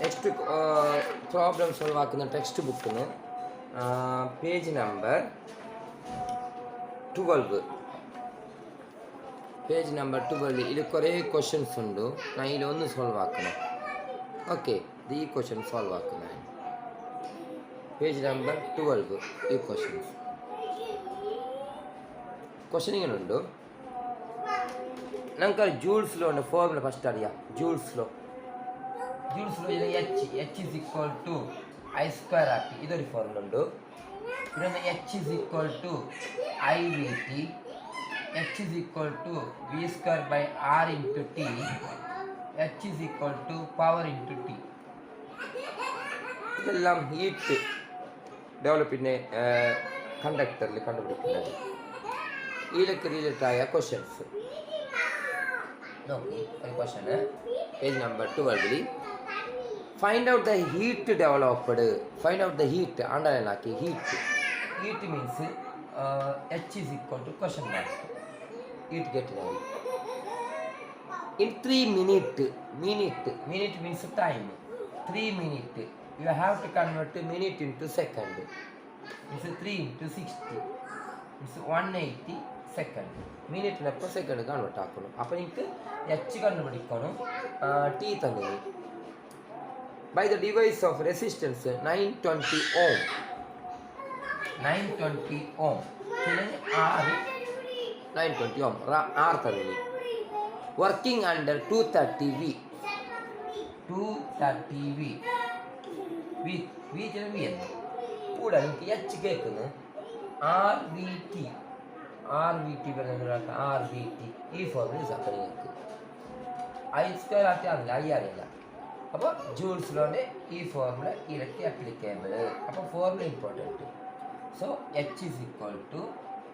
Next problem solve ആക്കുന്ന text ബുക്കിന് page number 12. Page number 12 ഇതിൽ കുറേ ക്വസ്റ്റ്യൻസ് ഉണ്ട്. ഞാൻ ഇതിലൊന്ന് സോൾവ് ആക്കണം. ഓക്കെ, ഇത് ഈ ക്വസ്റ്റ്യൻ സോൾവ് ആക്കുന്നത് പേജ് നമ്പർ 12. ഈ ക്വസ്റ്റ്യൻ ഇങ്ങനെ ഉണ്ട്. നമുക്ക് ജൂൾസ് ലോ ഉണ്ട് ഫോർമുല ഫസ്റ്റ് അറിയാം. Joule's law H is equal to I square ആക്കി ഇതൊരു ഫോർമുല ഉണ്ട്. പിന്നെ H is equal to I V T, H is equal to V square by R into T, H is equal to power into T. ഇതെല്ലാം heat ഡെവലപ്പിൻ്റെ കണ്ടക്ടറിൽ കണ്ടുപിടിക്കുന്നത്. ഇതിലൊക്കെ related ആയ ക്വസ്റ്റ്യൻസ് നോക്കി. ഒരു question page number 12. Find out the heat developed. Find out the heat underline ആക്കി. Heat means H is equal to question mark. Heat get in 3 minutes. Minute means time. 3 minutes. You have to convert minute into second. It's 3 into 60. It's 180 second. Minute per second convert ആക്കണം. അപ്പോൾ എനിക്ക് h കണ്ടുപിടിക്കണം. t തന്നെ. By the device of resistance 920 ohm. 920 ohm. പിന്നെ R 920 ohm. R തന്നെ. Working under 230 V. 230 V. V എന്ന് കൂടെ എനിക്ക് എച്ച് കേൾക്കുന്നു. ആർ വി ടി പറയുന്നത് ആർ വി ടി ഈ ഫോർമുല യൂസാക്കണം. നിങ്ങൾക്ക് ഐ സ്ക്വയർ ആക്കി അറിയില്ല, ഐ അറിയില്ല. അപ്പോൾ ജൂൾസിലോണ്ട് ഈ ഫോർമുല ഇരട്ടി അപ്ലിക്കേബിൾ. അപ്പോൾ formula important. So H is equal to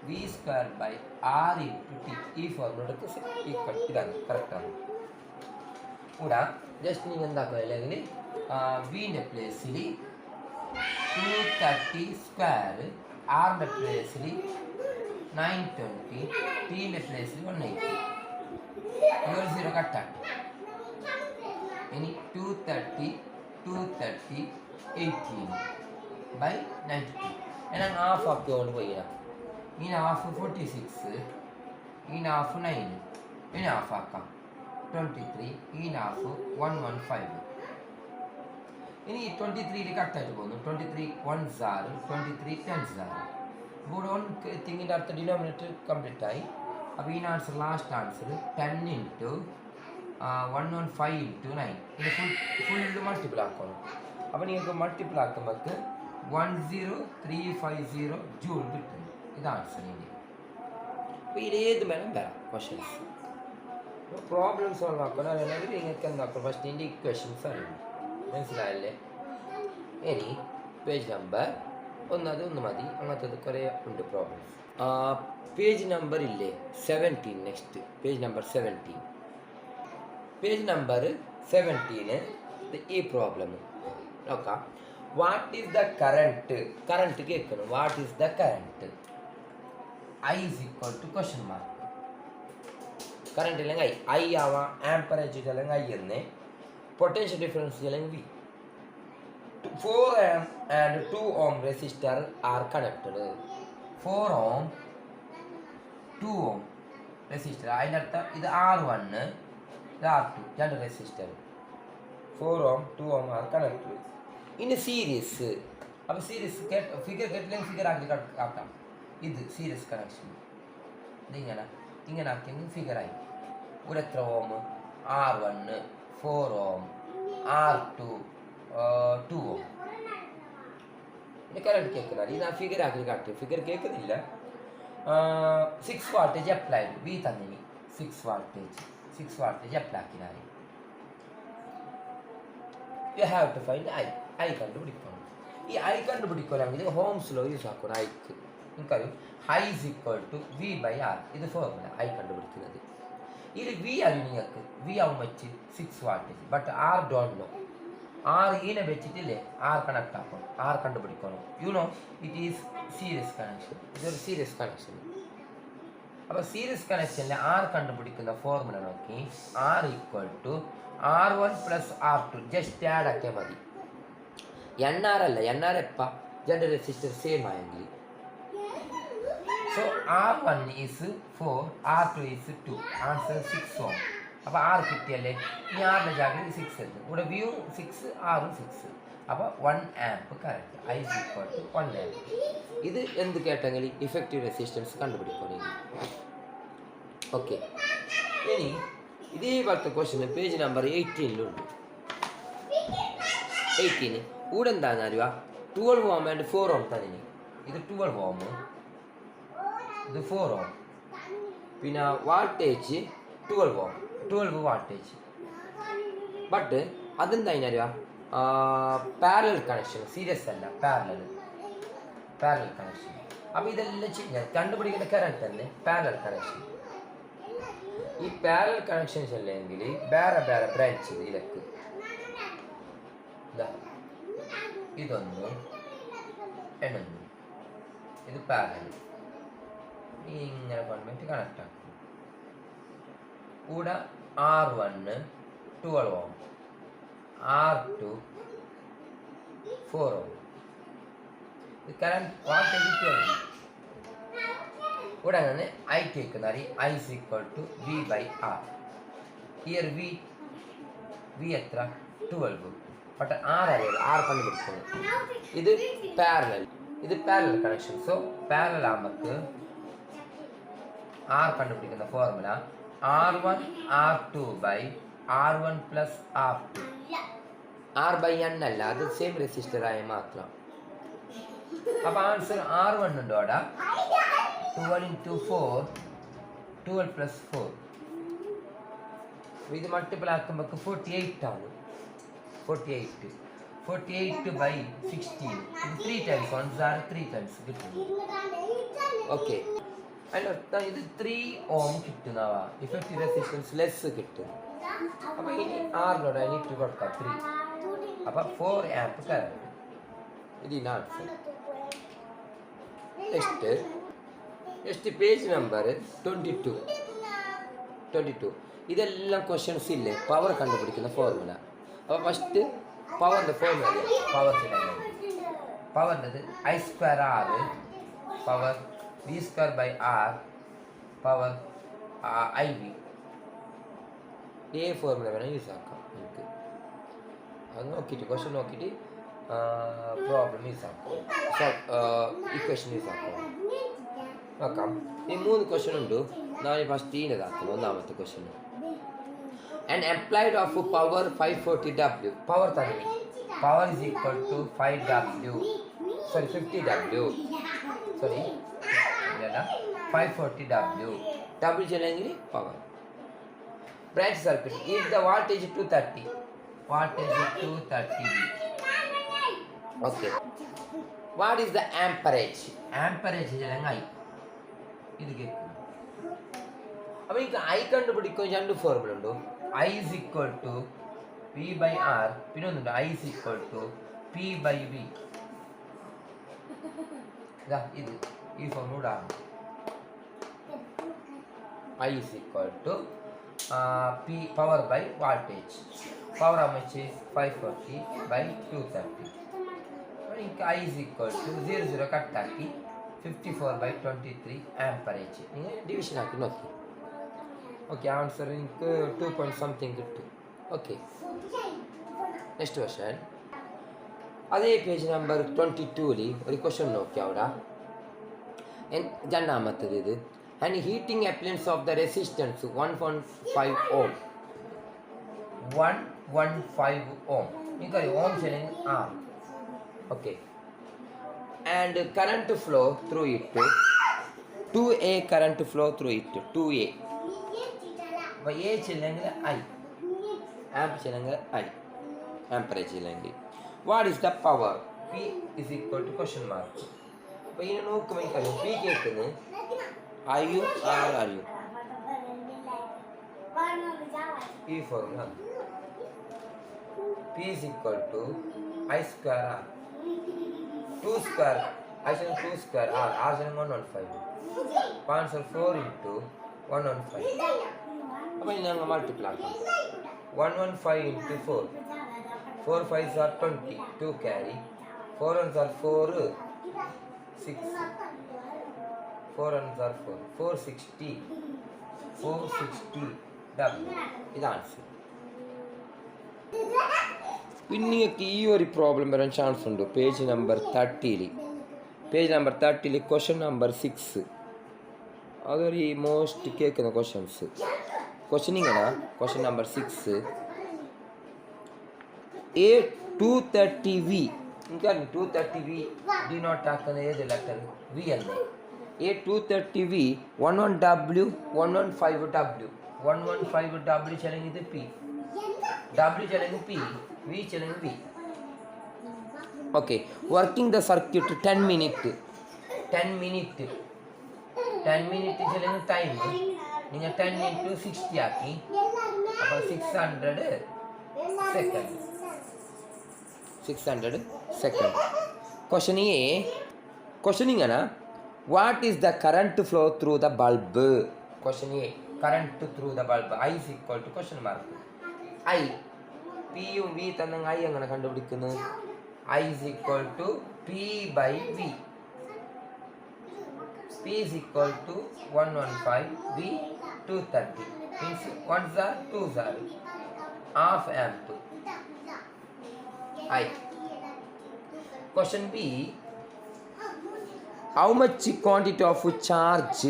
V square by R into T. ഈ ഫോർമുലക്ക് ഈക്വൽ ഇതാണ്, കറക്റ്റാണ്. കൂടാ ജസ്റ്റ് നിങ്ങൾ എന്താക്കുക, അല്ലെങ്കിൽ വിൻ്റെ പ്ലേസിൽ 230 സ്ക്വയർ, ആറിൻ്റെ പ്ലേസിൽ 920, ടീൻ്റെ പ്ലേസിൽ 180. ഒരു 0 കട്ടാണ്. ഇനി 230 18 ബൈ 92. ഞാൻ ഹാഫ് ആക്കിയോണ്ട് പോയില്ല. ഇനി ഹാഫ് 46, ഇനി ഹാഫ് 9, ഇനി ഹാഫ് ആക്കാം 23, ഇനി ഹാഫ് 115. ഇനി 23 കട്ടായിട്ട് പോകുന്നു. 23 1s are 23 10s are. അപ്പോൾ തിങ്ങിൻ്റെ അടുത്ത ഡിനോമിനേറ്റർ കംപ്ലീറ്റ് ആയി. അപ്പോൾ ഈ answer last answer 10 into 115 into 9. ഇത് ഫുള്ള് മൾട്ടിപ്പിൾ ആക്കണം. അപ്പോൾ നിങ്ങൾക്ക് മൾട്ടിപ്പിൾ ആക്കുമ്പോൾ 10350 ജൂൾ കിട്ടും. ഇത് ആൻസർ ഇനി. അപ്പോൾ ഇതേത് വേണം വരാം ക്വസ്റ്റ്യൻസ്. പ്രോബ്ലം സോൾവ് ആക്കണം അല്ലെങ്കിൽ നിങ്ങൾക്ക് എന്താക്കണം, ഫസ്റ്റ് ഇതിൻ്റെ ഇക്വേഷൻസ് അറിയണം. മനസ്സിലായല്ലേ? ഇനി പേജ് നമ്പർ ഒന്ന് മതി, അങ്ങനത്തത് കുറേ ഉണ്ട് പ്രോബ്ലംസ്. പേജ് നമ്പർ ഇല്ലേ 17. Next page number 17. Page number 17 ഈ പ്രോബ്ലം നോക്കാം. വാട്ട് ഈസ് ദ കറണ്ട് കേൾക്കണം. What is the current? I is equal to question mark. Current അല്ലെങ്കിൽ ഐ ആവാം, ആംപറേച്ചർ അല്ലെങ്കിൽ ഐ എന്ന്, പൊട്ടൻഷ്യൽ ഡിഫറൻസ് അല്ലെങ്കിൽ V. 4 ohm and 2 ohm resistor are connected. 4 ohm 2 ohm resistor. അതിനർത്ഥം ഇത് R1 ഇത് R2 രണ്ട് resistor. 4 ohm 2 ohm are connected in series. അപ്പോൾ സീരീസ് ഫിഗർ കേട്ടില്ലെങ്കിൽ ഫിഗർ ആക്കി ആക്കാം. ഇത് സീരീസ് കണക്ഷൻ. ഇങ്ങനെ ആക്കിയെങ്കിൽ ഫിഗറായി. ഇവിടെ എത്ര ഓം? R1 4 ohm, R2 2 ohm. Current കേൾക്കുന്നത് ഇത് ഫിഗർ ആക്കി കാട്ടി. ഫിഗർ കേൾക്കുന്നില്ല. 6 voltage അപ്ലൈഡ്. വി തന്നിനി 6 voltage അപ്ലൈ ആക്കിയാൽ you have to find I കണ്ടുപിടിക്കണം. ഈ ഐ കണ്ടുപിടിക്കുകയാണെങ്കിൽ ഹോംസ് ലോ യൂസ് ആക്കണം. ഐക്ക് നിങ്ങൾക്കറിയും I is equal to V by R. ഇത് ഫോർമുല ഐ കണ്ടുപിടിക്കുന്നത്. ഇത് വി അറിയും നിങ്ങൾക്ക്. വി ആവും വെച്ച് 6 voltage. But R don't know. R ഈനെ വെച്ചിട്ടില്ലേ ആർ കണക്ട് ആക്കണം. ആർ കണ്ടുപിടിക്കണം. You know it is series connection. ഇതൊരു സീരീസ് കണക്ഷൻ. അപ്പോൾ സീരീസ് കണക്ഷനിൽ ആർ കണ്ടുപിടിക്കുന്ന ഫോർമുല നോക്കി. R equal to R1 plus R2 just add ആക്കിയാൽ മതി. NR അല്ല, NR എപ്പാ രണ്ട് റെസിസ്റ്റർ സെയിം ആയെങ്കിൽ. So R1 is 4, R2 is 2, answer 6 ohm. അപ്പോൾ R കിട്ടിയല്ലേ, ഇനി ആറിൻ്റെ ജാഗ്രത 6 ഉണ്ട്, ഇവിടെ വ്യൂ 6, ആറും 6, അപ്പോൾ 1 amp current I is equal to 1 amp. ഇത് എന്ത് കേട്ടെങ്കിൽ ഇഫക്റ്റീവ് റെസിസ്റ്റൻസ് കണ്ടുപിടിക്കണം. ഓക്കെ, ഇനി ഇതേപോലത്തെ ക്വസ്റ്റ്യൻ പേജ് നമ്പർ 18 ഇവിടെ എന്താണെന്ന് അറിയുക, 12 ഓം ആൻഡ് 4 ഓം തന്നെ. ഇത് 12 ഓം, ഇത് 4 ഓം, പിന്നെ വാൾട്ടേജ് 12 ഓം, 12 വാൾട്ടേജ്. ബട്ട് അതെന്താ അറിയുക, പാരലൽ കണക്ഷൻ, സീരിയസ് അല്ല, പാരലൽ കണക്ഷൻ. അപ്പോൾ ഇതെല്ലാം ചെയ്യാൻ കണ്ടുപിടിക്കുന്ന കറണ്ട് തന്നെ പാരലൽ കണക്ഷൻ. ഈ പാരലൽ കണക്ഷൻസ് അല്ലെങ്കിൽ വേറെ വേറെ ബ്രാഞ്ച് ഇതിലേക്ക് ഇതൊന്ന് എന്നൊന്ന്, ഇത് പാരലൽ ഇങ്ങനെ കൊണ്ടുപോയിട്ട് കണക്ട് ആക്കും. കൂടെ R1 12 ഓം, R2 4 ഓം. ഇത് കറണ്ട് വാൾട്ടേജ് 12. ഇവിടെ നിന്ന് I കേൾക്കുന്നത് I is equal to V/R. Here V എത്ര 12, ബട്ട് R അറിയാലോ, R കണ്ടുപിടിക്കുന്നത്. ഇത് പാരലൽ കണക്ഷൻ. സോ പാരലൽ ആകുമ്പോൾ R കണ്ടുപിടിക്കുന്ന ഫോർമുല R1 R2 by R1 plus R2. R/N അല്ല, അത് സെയിം റെസിസ്റ്റർ ആയ മാത്രം. അപ്പോൾ ആൻസർ R1 ഉണ്ട് അവിടെ 12 into 4, 12 plus 4. ഇത് മൾട്ടിപ്പിൾ ആക്കുമ്പോൾ 48 ആണ്. 48 by 16. ഇത് 3 times, 1 are 3 times കിട്ടും. ഓക്കെ, അതിനർത്ഥം ഇത് 3 ഓം കിട്ടുന്നവാ, ഇഫക്റ്റീവ് റെസിസ്റ്റൻസ് ലെസ് കിട്ടും. അപ്പോൾ ഇനി ആറിനോട് അതിനിട്ട് കൊടുക്കാം 3, അപ്പോൾ 4 ആംപ് കറണ്ട്. ഇതിന് ആൻസർ. Next page number 22. ഇതെല്ലാം ക്വസ്റ്റ്യൻസ് ഇല്ലേ, പവർ കണ്ടുപിടിക്കുന്ന ഫോർമുല. അപ്പോൾ ഫസ്റ്റ് പവറിൻ്റെ ഫോർമുല, പവറിൻ്റെത് I²R power V²/R power IV. ഈ ഫോർമുല വേണം യൂസ് ആക്കാം നമുക്ക്. അത് നോക്കിയിട്ട് ക്വസ്റ്റ്യൻ നോക്കിയിട്ട് പ്രോബ്ലം യൂസ് ആക്കാം, ഇക്വേഷൻ യൂസ് ആക്കാം. നോക്കാം, ഈ 3 ക്വസ്റ്റ്യൻ ഉണ്ട്. ഞാൻ ഫസ്റ്റ് ഈനതാക്കണം. ഒന്നാമത്തെ question, and employed of power 540W. Power തന്നെ, power is equal to 50W. 540W. Double ചെയ്യണമെങ്കിൽ power. Branch circuit, if the voltage 230, okay. What is the amperage? Amperage ചെയ്യണമെങ്കിൽ I. ഇത് കേൾക്കും. അപ്പോൾ എനിക്ക് I കണ്ടുപിടിക്കും. 2 ഫോർമുല ഉണ്ടോ, I is equal to V/R, പിന്നെ ഒന്നുണ്ട് I is equal to P/V. ഇത് ഈ formula I is equal to P power by voltage. Power how much is 540/230. എനിക്ക് I is equal to 0 cut ആക്കി 54/23 ആംപറേജ്. നിങ്ങൾ ഡിവിഷൻ ആക്കി നോക്കി. ഓക്കെ, ആൻസർ എനിക്ക് 2 point something കിട്ടും. Okay, next question. അതേ പേജ് നമ്പർ 22 ഒരു ക്വസ്റ്റ്യൻ നോക്കി. അവിടെ രണ്ടാമത്തേത് ഇത്, and heating appliance of the resistance 115 ഓം. 115 ഓം എനിക്കറിയാം, ഓം ചെയ്യണമെങ്കിൽ R. Okay, and current flow through it 2A current flow through it 2A. അപ്പോൾ A ചെയ്യണമെങ്കിൽ I, ആംപ് ചെയ്യണമെങ്കിൽ I, ആംപറേജ് ചെയ്യണമെങ്കിൽ. What is the power? P is equal to question mark. അപ്പോൾ ഇതിനെ നോക്കുമ്പോൾ എനിക്കറിയാം P കേൾക്കുന്നത് I-യും R-യും. ഈ formula P is equal to I²R. 2 square, I said 2 square R, R said 115. Answer 4 into 115. അപ്പോൾ ഞങ്ങൾ മൾട്ടിപ്ലൈ ആക്കാം. 115 into 4. 4 5s are 20. 2 carry. 4 ones are 4. 6. 4 ones are 4. 460. 460 W. This answer. പിന്നെ ഈ ഒരു പ്രോബ്ലം വരാൻ ചാൻസ് ഉണ്ട് page number 30. Page number 30 question number 6. അതൊരു most കേൾക്കുന്ന ക്വസ്റ്റ്യൻസ്. ക്വസ്റ്റ്യൻ ഇങ്ങനെ ക്വസ്റ്റ്യൻ നമ്പർ 6. A230V എനിക്കറിയാം 230V ഡിനോട്ട് ആക്കുന്ന ഏത് ലെറ്റർ വി അല്ലേ. A230V 11W 115W 115W ചല്ലെങ്കിൽ ഇത് P, W ചല്ലെങ്കിൽ P, V ചല്ലെങ്കിൽ V. Okay, working the circuit 10 minute. 10 minute ചല്ലെങ്കിൽ ടൈം നിങ്ങൾ 10 into 60 ആക്കി. അപ്പോൾ 600 സെക്കൻഡ്. 600 സെക്കൻഡ്. ക്വസ്റ്റ്യൻ ഇങ്ങനെ what is the current flow through the bulb. Question a current through the bulb I is equal to question mark I. പിയും V തന്നെ I എങ്ങനെ കണ്ടുപിടിക്കുന്നത്? I is equal to P by V. P is equal to 115 V 230 means 1s are 2s are half amp I. Question B, how much quantity of charge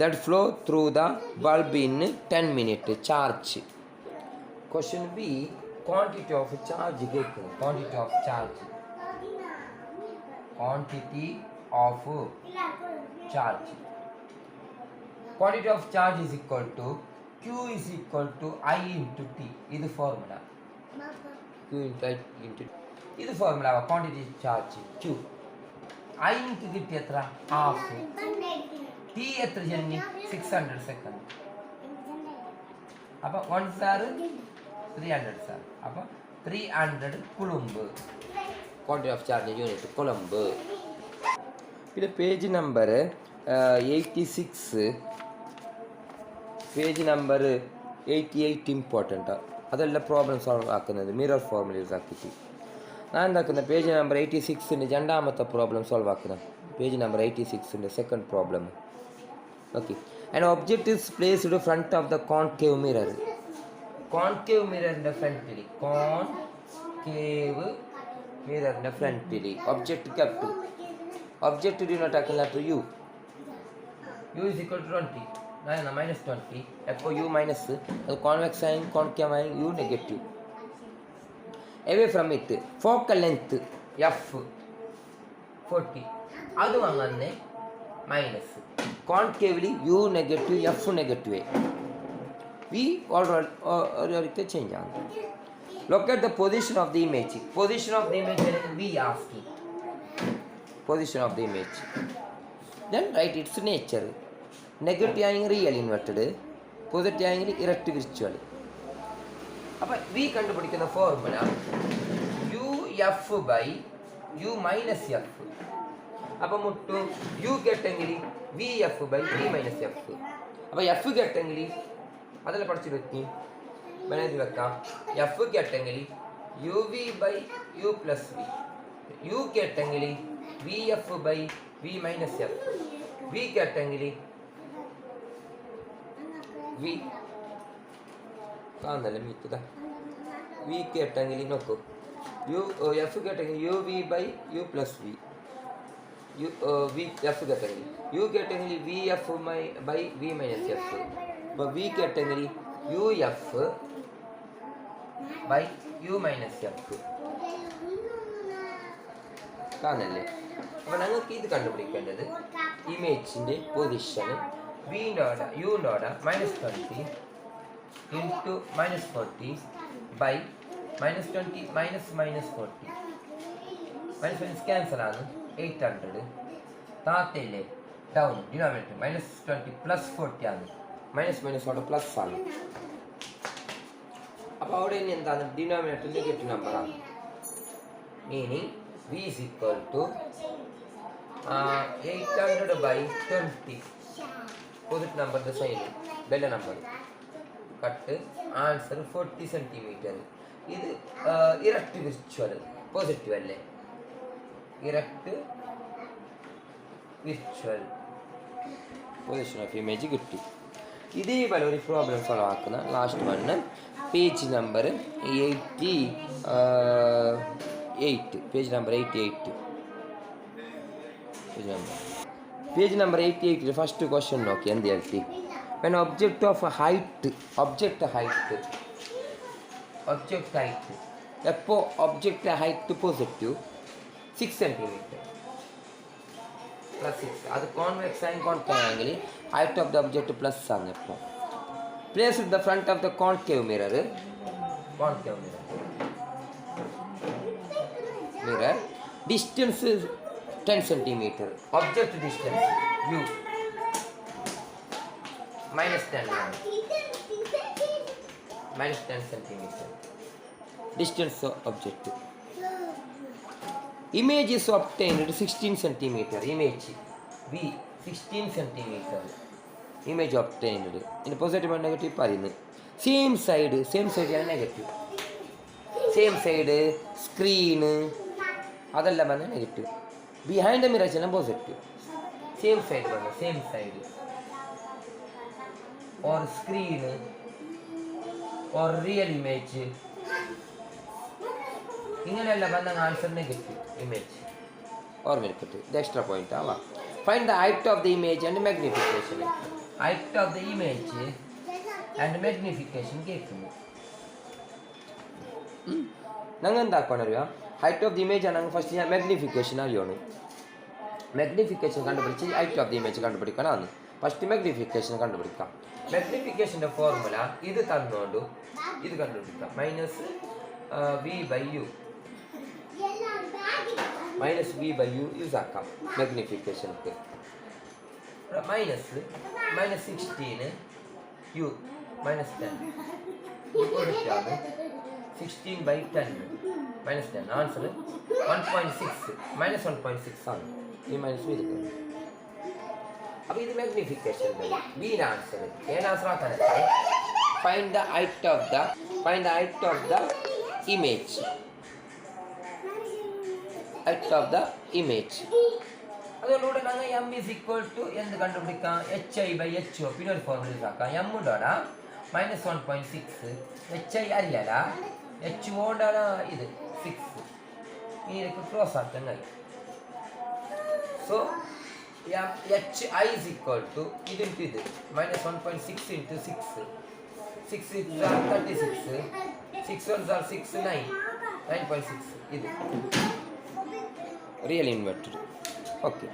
that flow through the bulb in 10 minutes charge. Question B, quantity of charge. Quantity of charge is equal to Q is equal to I into T. This is formula. Q into I into T. This is formula. Quantity charge Q. I into T etra half. T etra jenni 600 second. Appa 1s are 300 sir. Appa 300 coulomb. Quantity of charge unit coulomb. This page number 86. Page number 88 important. അതെല്ലാം problem solve ആക്കുന്നത് mirror formula use ആക്കിയിട്ട്. ഞാൻ എന്താക്കുന്നത് page number 86 രണ്ടാമത്തെ problem solve ആക്കുന്നത്. Page number 86 second problem. Okay, and object is placed front of the concave mirror. Concave മിററിൻ്റെ ഫ്രണ്ടിൽ object kept. Object denote ആക്കുന്ന letter U. U is equal to 20. minus 20. അപ്പോൾ U minus അത് convex ആയും concave ആയും U negative. away from it focal length F 40 അതും അങ്ങനെ minus. കോൺകേവ്ലി U negative F negative. V already change ആണ്. locate the position of the image. Position of the image V asking. Position of the image. Then write its nature. Negative ആണെങ്കിൽ real inverted, positive ആണെങ്കിൽ erect virtual. അപ്പോൾ V കണ്ടുപിടിക്കുന്ന formula UF by U minus F. അപ്പോൾ മുട്ടു U കേട്ടെങ്കിൽ VF by V minus F. അപ്പോൾ F കേട്ടെങ്കിൽ അതെല്ലാം പഠിച്ചു വെക്കി മനസ്സിൽ വെക്കാം. F കേട്ടെങ്കിൽ UV by U plus V. U കേട്ടെങ്കിൽ VF by V minus F. V കേട്ടെങ്കിൽ V കാണുന്നല്ലേ മീറ്റത. V കേട്ടെങ്കിൽ നോക്കൂ F കേട്ടെങ്കിൽ UV by U plus V. F കേട്ടെങ്കിൽ U കേട്ടെങ്കിൽ VF by V minus F. അപ്പോൾ V കേട്ടെങ്കിൽ UF by U minus F കാണല്ലേ. അപ്പോൾ ഞങ്ങൾക്ക് ഇത് കണ്ടുപിടിക്കേണ്ടത് ഇമേജിൻ്റെ position യുനോട് -20 into -40 by -20 -40. -20 cancel ആണ് 800. താത്തയില്ലേ down denominator -20 +40 ആണ്. Minus അവിടെ പ്ലസ് ആണ്. അപ്പോൾ അവിടെ ഇനി എന്താണ് ഡിനോമിനേറ്റർ നെഗറ്റീവ് നമ്പറാണ്. Meaning V is equal to 800 by 20. Positive number the same, bella number. Cut answer 40 centimetre. ഇത് ഇറക്റ്റ് വിർച്വൽ പോസിറ്റീവ് അല്ലേ? Erect virtual position of image കിട്ടി. ഇതേപോലെ ഒരു പ്രോബ്ലം സോൾവ് ആക്കുന്ന last one page number 88. Page number 88. Page number 88 first question നോക്കി എന്ത് എഴുതി? when object height എപ്പോൾ object height positive 6 centimetre plus 6, അത് convex and concave angle height of the object plus ആണ്. ഇപ്പോൾ place in the front of the concave mirror distance 10 centimetre. Object distance u -10 centimetre distance of object. Image is obtained 16 centimeter. Image V 16 centimeter. Image obtained. In positive and negative പറയുന്നു. Same side ആണ് negative. Same side screen അതെല്ലാം വന്ന് negative. Behind the mirror ആണ് positive. Same side വന്ന് same side or screen or real image ഇങ്ങനെയല്ല വന്ന answer negative image. ഓർമ്മയിരിക്കട്ടെ, ഇത് എക്സ്ട്രാ പോയിന്റ് ആവാ. Find the height of the image and magnification. Height of the image and magnification കേൾക്കുന്നു. ഞങ്ങൾ എന്താക്കണം അറിയാം? ഹൈറ്റ് ഓഫ് ദി ഇമേജ് ആണ് ഫസ്റ്റ് ഞാൻ മാഗ്നിഫിക്കേഷൻ അറിയണം. മാഗ്നിഫിക്കേഷൻ കണ്ടുപിടിച്ച് ഹൈറ്റ് ഓഫ് ദി ഇമേജ് കണ്ടുപിടിക്കണം. ഫസ്റ്റ് മാഗ്നിഫിക്കേഷൻ കണ്ടുപിടിക്കാം. മാഗ്നിഫിക്കേഷൻ്റെ ഫോർമുല ഇത് തന്നോണ്ടു ഇത് കണ്ടുപിടിക്കാം. Minus V by U use ആക്കാം മാഗ്നിഫിക്കേഷനൊക്കെ. -16 യു -10 കൊടുത്താണ് 16/10 -10 ആൻസർ 1.6 -1.6 ആണ്. ഈ മൈനസ് ചെയ്തിട്ടുണ്ട്. അപ്പോൾ ഇത് മാഗ്നിഫിക്കേഷൻ ബീൻ ആൻസർ. ഏത് ആൻസർ ആക്കാനല്ലേ? Find the height of the image. Height of the image. അതുകൊണ്ടുകൂടെ ഞങ്ങൾ എം ഈസ് ഈക്വൽ ടു എന്ത് കണ്ടുപിടിക്കാം? HI/HO. പിന്നെ ഒരു ഫോർമുല ആക്കാം. എം ഉണ്ടോടാ -1.6. HI അറിയാല, HO കൊണ്ടാണ് ഇത് 6. ഇതിലേക്ക് ക്രോസ് ആക്കാൻ കഴിയും. So HI is equal to ഇത് -1.6 into 6. 6 is 36. 6 ones are 6, 9.6. ഇത് റിയൽ ഇൻവെർട്ടഡ്. ഓക്കെ.